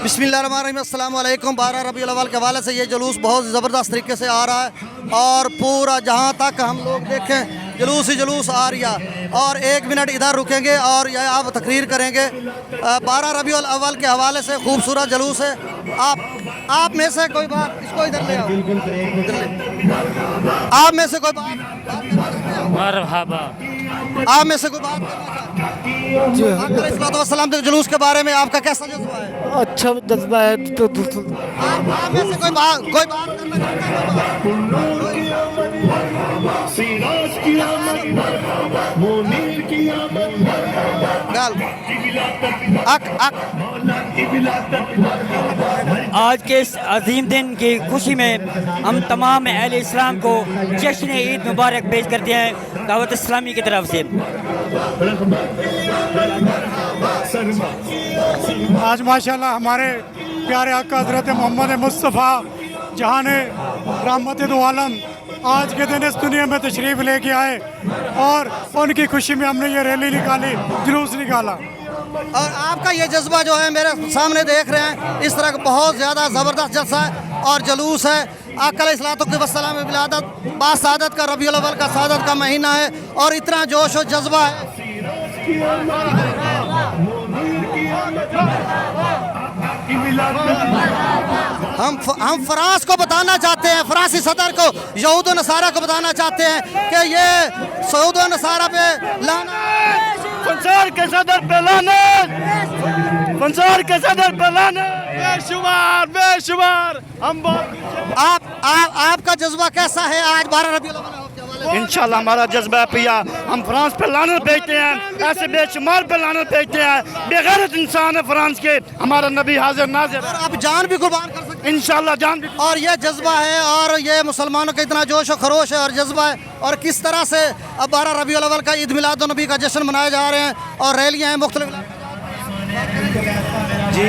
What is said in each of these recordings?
बिस्मिल्लाहिर्रहमानिर्रहीम, अस्सलाम वालेकुम। 12 रबीउल अव्वल के हवाले से ये जुलूस बहुत ज़बरदस्त तरीके से आ रहा है और पूरा जहाँ तक हम लोग देखें जुलूस ही जुलूस आ रहा है। और 1 मिनट इधर रुकेंगे और यह आप तकरीर करेंगे। 12 रबीउल अव्वल के हवाले से खूबसूरत जुलूस है। आप में से कोई बात, इसको इधर ले आओ, आप में से कोई बात मरहबा। आप में से कोई बात अलैहिस्सलाम के जुलूस के बारे में आपका कैसा जज्बा है? अच्छा जज्बा है। तो आप में से कोई बात करना आज के इस अजीम दिन की खुशी में हम तमाम अहले इस्लाम को जश्न ईद मुबारक पेश करते हैं दावत इस्लामी की तरफ से। आज माशाल्लाह हमारे प्यारे आका हज़रत मोहम्मद मुस्तफ़ा जहान रहमत दो आलम आज के दिन इस दुनिया में तशरीफ़ लेके आए और उनकी खुशी में हमने ये रैली निकाली, जुलूस निकाला। और आपका ये जज्बा जो है मेरे सामने देख रहे हैं, इस तरह का बहुत ज़्यादा ज़बरदस्त जलसा है और जुलूस है। आका अलैहिस्सलाम विलादत बासादत का रबीउल अव्वल का सादत का महीना है और इतना जोश और जज्बा है। हम फ्रांस को बताना चाहते हैं, फ्रांसी सदर को, यहूद व नसारा को बताना चाहते हैं कि ये सऊद व नसारा पे फंसार के सदर पे लानत, फंसार के सदर पे लानत। बेशुमार हम आपका जज्बा कैसा है आज 12 रबीउल अव्वल? इंशाल्लाह हमारा जज्बा है भैया, हम फ्रांस पे लानत भेजते हैं, ऐसे बेशुमार पे लानत भेजते हैं। बेगैरत इंसान है फ्रांस के, हमारा नबी हाजिर नाजिर। और आप जान भी कुर्बान कर सकते हैं इंशाल्लाह जान भी। और ये जज्बा है और ये मुसलमानों का इतना जोश और खरोश है और जज्बा है। और किस तरह से अब 12 रबीउल अव्वल का ईद मिलाद नबी का जश्न मनाए जा रहे हैं और रैलियाँ हैं मुख्तलिफ। जी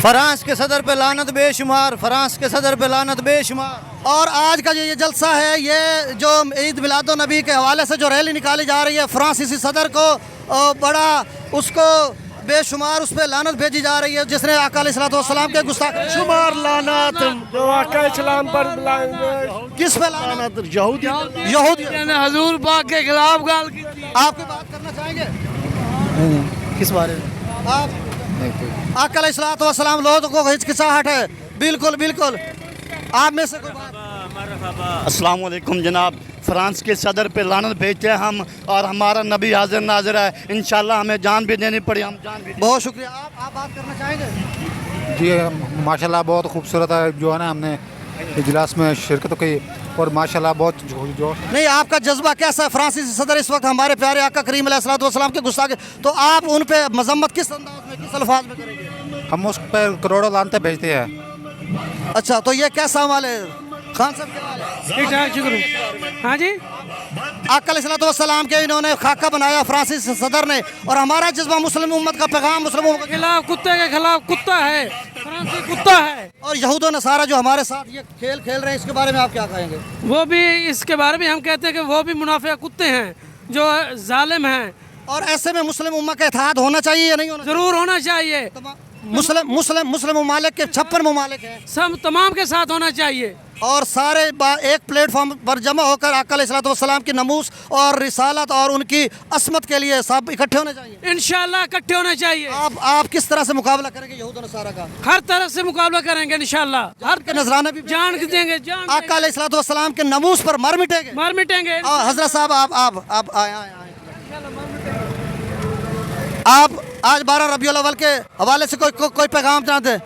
फ्रांस के सदर पे लानत बेशुमार, फ्रांस के सदर पे लानत बेशुमार। और आज का ये जलसा है, ये जो ईद मिलाद नबी के हवाले से जो रैली निकाली जा रही है, फ्रांसीसी सदर को बड़ा उसको बेशुमार उस पर लानत भेजी जा रही है जिसने आका अलैहिस्सलाम के गुस्ताख शुमार लानत आका इस्लाम पर किस पे लानत? यहूदी हजूर पाक के खिलाफ गाल की। आप कोई बात करना चाहेंगे किस बारे में? आप आका अलैहिस्सलाम लोगों को हिचकिचाहट है, बिल्कुल बिल्कुल। आप में से कोई बात? अस्सलाम वालेकुम जनाब, फ्रांस के सदर पे लानत भेजते हैं हम और हमारा नबी हाजिर नाजिर है। इंशाल्लाह हमें जान भी देनी पड़ी, हम जान भी। बहुत शुक्रिया। आप बात करना चाहेंगे? जी माशाल्लाह बहुत खूबसूरत है जो है ना, हमने इजलास में शिरकत की और माशाल्लाह बहुत जो नहीं, आपका जज्बा कैसा है? फ्रांसीसी सदर इस वक्त हमारे प्यारे आका करीम अलैहिस्सलाम के गुस्ताखे, तो आप उन पे मजम्मत किस अंदाज में, किस अल्फाज में करेंगे? हम उस पर करोड़ों लानतें भेजते हैं। अच्छा, तो ये कैसा अमल है खान साहब? ठीक ठाक, शुक्र। हाँ जी, आका अलैहिस्सलाम के इन्होंने खाका बनाया फ्रांसीसी सदर ने और हमारा जज्बा मुस्लिम उम्मत का पैगाम मुस्लिमों के खिलाफ कुत्ते के खिलाफ कुत्ता है, फ्रांसी कुत्ता है। और यहूद व नसारा जो हमारे साथ ये खेल खेल रहे हैं, इसके बारे में आप क्या कहेंगे? वो भी इसके बारे में हम कहते हैं कि वो भी मुनाफिक कुत्ते हैं जो जालिम हैं। और ऐसे में मुस्लिम उम्मा का इत्तेहाद होना चाहिए या नहीं होना चाहिए? जरूर होना चाहिए। मुस्लिम ममालिक के 56 ममालिक हैं, सब तमाम के साथ होना चाहिए और सारे एक प्लेटफॉर्म पर जमा होकर आका अलैहिस्सलाम की नमूस और रिसालत और उनकी असमत के लिए सब इकट्ठे होने चाहिए। इंशाल्लाह इकट्ठे होना चाहिए। आप किस तरह से मुकाबला करेंगे यहूद और नसारा का? हर तरह से मुकाबला करेंगे इंशाल्लाह। हर के नजराने भी जान देंगे, जान आका अलैहिस्सलाम के नमूस पर मर मिटेंगे, मर मिटेंगे। हजरत साहब आप आए। आप आज 12 रबीउल अव्वल के हवाले से कोई पैगाम चाहते?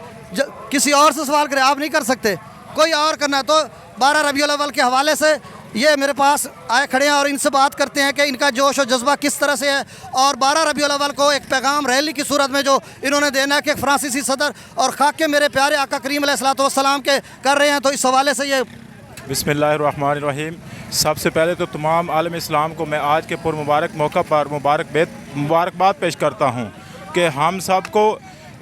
किसी और से सवाल करें, आप नहीं कर सकते, कोई और करना है तो 12 रबीउल अव्वल के हवाले से ये मेरे पास आए खड़े हैं और इनसे बात करते हैं कि इनका जोश और जज्बा किस तरह से है। और 12 रबीउल अव्वल को एक पैगाम रैली की सूरत में जो इन्होंने देना है कि फ्रांसीसी सदर और खाके मेरे प्यारे आका करीम अलैहिस्सलाम के कर रहे हैं, तो इस हवाले से ये बिस्मिल्लाहिर्रहमानिर्रहीम। सबसे पहले तो तमाम आलम इस्लाम को मैं आज के पुरमुबारक मौका पर मुबारकबाद पेश करता हूँ कि हम सब को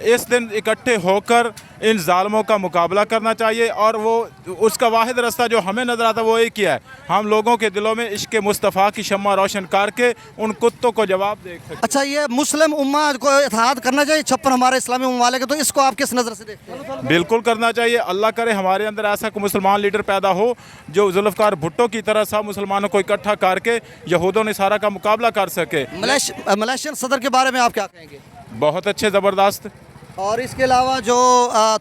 इस दिन इकट्ठे होकर इन ज़ालिमों का मुकाबला करना चाहिए, और वो उसका वाहिद रास्ता जो हमें नज़र आता है वो एक ही है, हम लोगों के दिलों में इश्क़ मुस्तफ़ा की शम्मा रोशन करके उन कुत्तों को जवाब दे सकें। अच्छा, ये मुस्लिम उम्मा को इत्तेहाद करना चाहिए 56 हमारे इस्लामी ममालिक के, तो इसको आप किस नज़र से देखते हैं? बिल्कुल करना चाहिए। अल्लाह करे हमारे अंदर ऐसा कोई मुसलमान लीडर पैदा हो जो जुल्फ़कार भुट्टो की तरह सब मुसलमानों को इकट्ठा करके यहूद व नसारा का मुकाबला कर सके। मलेशियन सदर के बारे में आप क्या कहेंगे? बहुत अच्छे, ज़बरदस्त। और इसके अलावा जो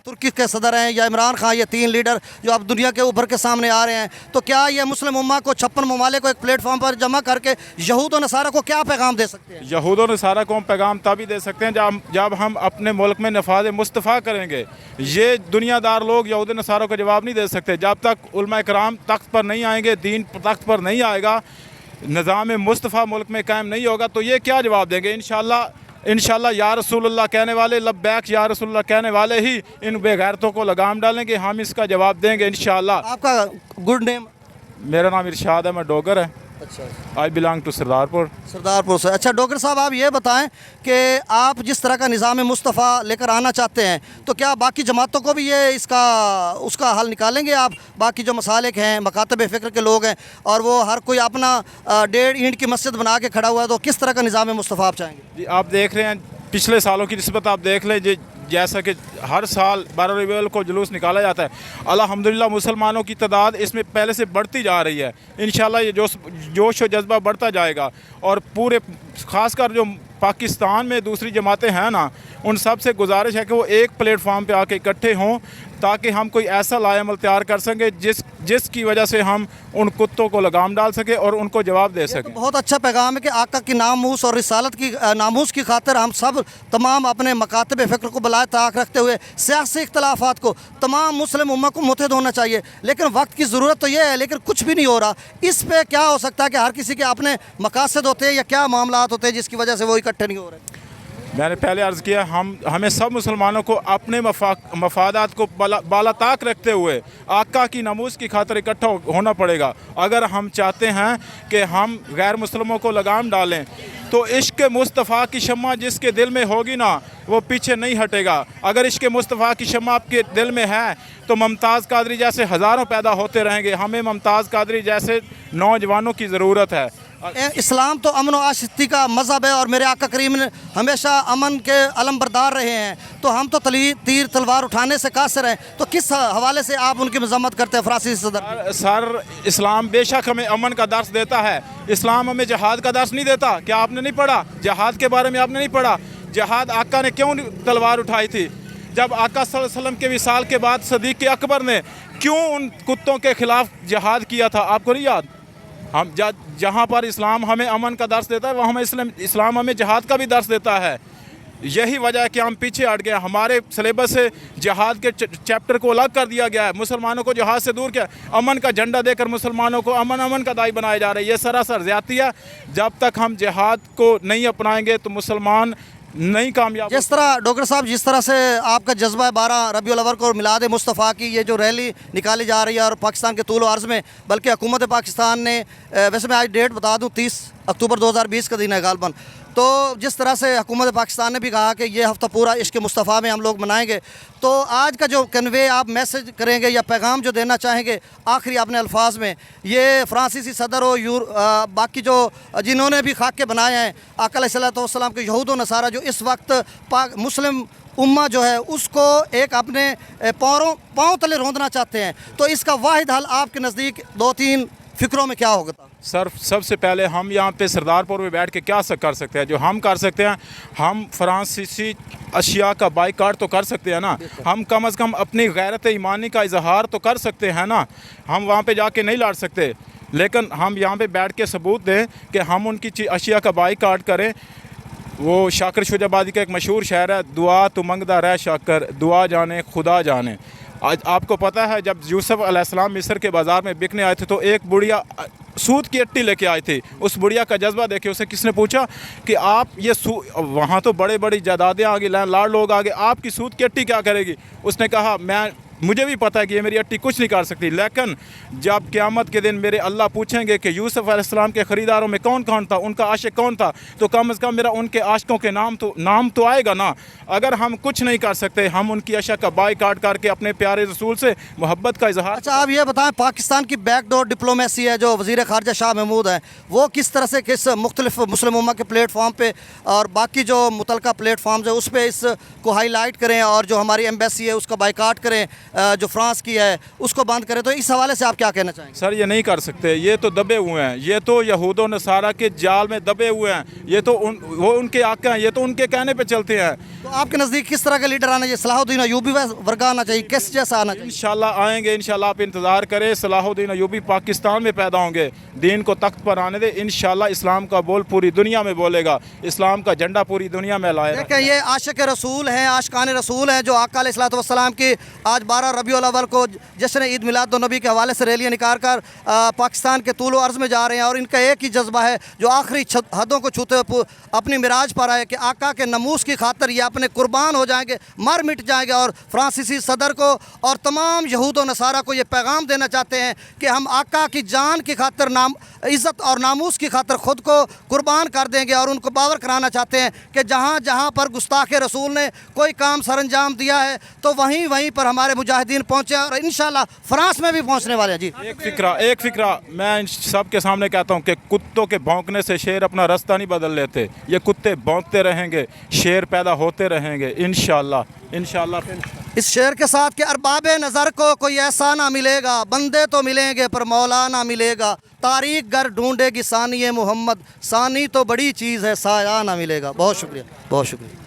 तुर्की के सदर हैं या इमरान खान, ये 3 लीडर जो अब दुनिया के उभर के सामने आ रहे हैं, तो क्या ये मुस्लिम उम्मा को 56 ममालिक को एक प्लेटफॉर्म पर जमा करके यहूद व नसारा को क्या पैगाम दे सकते हैं? यहूद व नसारा को हम पैगाम तभी दे सकते हैं जब हम अपने मुल्क में नफाज मुस्तफ़ा करेंगे। ये दुनियादार लोग यहूद व नसारा को जवाब नहीं दे सकते। जब तक उलमा कराम तख्त पर नहीं आएंगे, दीन तख्त पर नहीं आएगा, निज़ाम मुस्तफ़ा मुल्क में कायम नहीं होगा, तो ये क्या जवाब देंगे? इंशाल्लाह या रसूलुल्लाह कहने वाले, लब्बैक या रसूलुल्लाह कहने वाले ही इन बेगैरतों को लगाम डालेंगे। हम इसका जवाब देंगे इंशाल्लाह। आपका गुड नेम? मेरा नाम इरशाद है, मैं डोगर है। अच्छा, I belong to Sardarpur. Sardarpur से। अच्छा डॉक्टर साहब, आप ये बताएं कि आप जिस तरह का निज़ाम मुस्तफ़ा लेकर आना चाहते हैं, तो क्या बाकी जमातों को भी ये उसका हल निकालेंगे आप? बाकी जो मसालिक हैं, मकातब फ़िक्र के लोग हैं, और वो हर कोई अपना 1.5 ईंट की मस्जिद बना के खड़ा हुआ है, तो किस तरह का निज़ाम मुस्तफ़ा आप चाहेंगे? जी, आप देख रहे हैं पिछले सालों की निस्बत आप देख लें, जैसा कि हर साल 12 रबीउल अव्वल को जुलूस निकाला जाता है। अल्हम्दुलिल्लाह मुसलमानों की तादाद इसमें पहले से बढ़ती जा रही है। इंशाल्लाह ये जोश व जज्बा बढ़ता जाएगा, और पूरे ख़ासकर जो पाकिस्तान में दूसरी जमातें हैं ना, उन सब से गुजारिश है कि वो एक प्लेटफार्म पे आके इकट्ठे हों, ताकि हम कोई ऐसा लाएमल तैयार कर सकें जिसकी वजह से हम उन कुत्तों को लगाम डाल सकें और उनको जवाब दे सकें। तो बहुत अच्छा पैगाम है कि आका की नामूस और रिसालत की नामूस की खातिर हम सब तमाम अपने मकातब फ़िक्र को बलाए ताक रखते हुए सियासी इख्तलाफात को तमाम मुस्लिम उम्मा को मुत्तहिद होना चाहिए। लेकिन वक्त की ज़रूरत तो ये है, लेकिन कुछ भी नहीं हो रहा। इस पे क्या हो सकता है कि हर किसी के अपने मकासद होते हैं, या क्या मामलात होते हैं जिसकी वजह से वो इकट्ठे नहीं हो रहे? मैंने पहले अर्ज़ किया, हमें सब मुसलमानों को अपने मफादात को बालाताक रखते हुए आका की नमूस की खातिर इकट्ठा होना पड़ेगा। अगर हम चाहते हैं कि हम गैर मुसलमों को लगाम डालें, तो इश्क़ मुस्तफ़ा की शम्मा जिसके दिल में होगी ना, वो पीछे नहीं हटेगा। अगर इश्क़ मुस्तफ़ा की शम्मा आपके दिल में है, तो मुमताज़ कादरी जैसे हज़ारों पैदा होते रहेंगे। हमें मुमताज़ कादरी जैसे नौजवानों की ज़रूरत है। इस्लाम तो अमन व आशिकी का मज़हब है, और मेरे आका करीम ने हमेशा अमन के अलम बरदार रहे हैं, तो हम तो तीर तलवार उठाने से कासिर हैं। तो किस हवाले से आप उनकी मज़म्मत करते हैं फ्रांसीसी सदर? सर, इस्लाम बेशक हमें अमन का दर्स देता है, इस्लाम हमें जहाद का दर्स नहीं देता। क्या आपने नहीं पढ़ा जहाद के बारे में? आपने नहीं पढ़ा जहाद आका ने क्यों तलवार उठाई थी? जब आका सल्लल्लाहु अलैहि वसल्लम के विसाल के बाद सदीक़ अकबर ने क्यों उन कुत्तों के ख़िलाफ़ जहाद किया था? आपको नहीं याद? हम जहाँ पर इस्लाम हमें अमन का दर्स देता है, वहाँ हमें इस्लाम हमें जहाद का भी दर्स देता है। यही वजह है कि हम पीछे हट गए। हमारे सिलेबस से जहाद के चैप्टर को अलग कर दिया गया है, मुसलमानों को जहाद से दूर किया, अमन का झंडा देकर मुसलमानों को अमन का दाई बनाया जा रहा है। ये सरासर ज़्यादती है। जब तक हम जहाद को नहीं अपनाएंगे तो मुसलमान नहीं कामयाब। जिस तरह डॉक्टर साहब, जिस तरह से आपका जज्बा 12 रबीउल अव्वल को मिलाद मुस्तफ़ा की ये जो रैली निकाली जा रही है, और पाकिस्तान के तूल व अर्ज़ में, बल्कि हुकूमत पाकिस्तान ने, वैसे मैं आज डेट बता दूं, 30 अक्टूबर 2020 का दिन है गालबन, तो जिस तरह से हुकूमत पाकिस्तान ने भी कहा कि ये हफ़्ता पूरा इश्क़ मुस्तफ़ा में हम लोग मनाएंगे, तो आज का जो कन्वे आप मैसेज करेंगे या पैगाम जो देना चाहेंगे आखिरी अपने अल्फाज में, ये फ्रांसीसी सदर हो, बाकी जो जिन्होंने भी खाके बनाए हैं आका अलैहिस्सलाम के यहूद व नसारा, जो इस वक्त मुस्लिम उम्मा जो है उसको एक अपने पाँव तले रोंदना चाहते हैं, तो इसका वाहिद हल आपके नज़दीक 2-3 फ़िक्रों में क्या होगा? सर, सबसे पहले हम यहाँ पे सरदारपुर में बैठ के क्या कर सकते हैं? जो हम कर सकते हैं, हम फ्रांसीसी अशिया का बाइकाट तो कर सकते हैं ना। हम कम अज़ कम अपनी गैरत ईमानी का इजहार तो कर सकते हैं ना। हम वहाँ पे जाके नहीं लड़ सकते, लेकिन हम यहाँ पे बैठ के सबूत दें कि हम उनकी अशिया का बाइकाट करें। वो शाकर शुजाबादी का एक मशहूर शायर है, दुआ तो मंगदा रह शाकर, दुआ जाने खुदा जाने। आज आपको पता है, जब यूसुफ अलैहिस्सलाम मिस्र के बाज़ार में बिकने आए थे, तो एक बुढ़िया सूद की अट्टी लेके आई थी। उस बुढ़िया का जज्बा देखिए। उसे किसने पूछा कि आप ये वहाँ तो बड़े बड़ी जायदादें आ गई, लाड लोग आ गए, आपकी सूद की अट्टी क्या करेगी? उसने कहा, मैं मुझे भी पता है कि ये मेरी अट्टी कुछ नहीं कर सकती, लेकिन जब क़यामत के दिन मेरे अल्लाह पूछेंगे कि यूसुफ अलैहिस्सलाम के ख़रीदारों में कौन कौन था, उनका आशिक कौन था, तो कम से कम मेरा उनके आशिकों के नाम तो आएगा ना। अगर हम कुछ नहीं कर सकते, हम उनकी अशा का बाइकाट करके अपने प्यारे रसूल से मोहब्बत का इजहार। अच्छा, आप ये बताएं, पाकिस्तान की बैकडोर डिप्लोमेसी है जो वज़ीर ख़ारजा शाह महमूद हैं, वो किस तरह से किस मुख्तलिफ मुस्लिम उम्मा के प्लेटफॉर्म पे और बाकी जो मुतलका प्लेटफॉर्म्स है उस पर इसको हाईलाइट करें, और जो हमारी एम्बेसी है उसका बाइकाट करें, जो फ्रांस की है उसको बंद करें, तो इस हवाले से आप क्या कहना चाहेंगे? सर ये नहीं कर सकते, ये तो दबे हुए हैं, ये तो यहूद व नसारा के जाल में दबे हुए हैं, ये तो वो उनके आका हैं, ये तो उनके कहने पे चलते हैं। तो आपके नज़दीक किस तरह का लीडर आना चाहिए? सलाहुद्दीन अयूबी वर्गा आना चाहिए, किस जैसा आना चाहिए? इंशाल्लाह आएंगे, इंशाल्लाह आप इंतज़ार करें। सलाहुद्दीन अयूबी पाकिस्तान में पैदा होंगे, दीन को तख्त पर आने दे, इंशाल्लाह इस्लाम का बोल पूरी दुनिया में बोलेगा, इस्लाम का झंडा पूरी दुनिया में लाएगा। देखिए, ये आशिक रसूल हैं, आशिकान रसूल हैं, जो आका अलैहिस्सलातु वस्सलाम की आज 12 रबीउल अव्वल को जश्न ईद मिलाद नबी के हवाले से रैलियाँ निकाल कर पाकिस्तान के तूल अर्ज़ में जा रहे हैं, और इनका एक ही जज्बा है जो आखिरी हदों को छूते हुए अपनी मिराज पर आए कि आका के नमूस की खातर ये अपने कुर्बान हो जाएंगे, मर मिट जाएंगे। और फ्रांसीसी सदर को और तमाम यहूद और नसारा को ये पैगाम देना चाहते हैं कि हम आका की जान की खातर इज़्ज़त और नामूस की खातर ख़ुद को कुर्बान कर देंगे, और उनको बावर कराना चाहते हैं कि जहाँ जहाँ पर गुस्ताख रसूल ने कोई काम सरंजाम दिया है तो वहीं वहीं पर हमारे मुजाहिदीन पहुँचे, और इंशाल्लाह फ्रांस में भी पहुँचने वाले हैं। जी, एक फ़िक्रा मैं इन सब के सामने कहता हूँ कि कुत्तों के भौंकने से शेर अपना रास्ता नहीं बदल लेते, ये कुत्ते भौंकते रहेंगे, शेर पैदा होते रहेंगे इंशाल्लाह। इस शेर के साथ कि अरबाब नज़र को कोई ऐसा ना मिलेगा, बंदे तो मिलेंगे पर मौला ना मिलेगा, तारीख गर ढूंढेगी सानी मोहम्मद, सानी तो बड़ी चीज़ है, साया ना मिलेगा। बहुत शुक्रिया, बहुत शुक्रिया।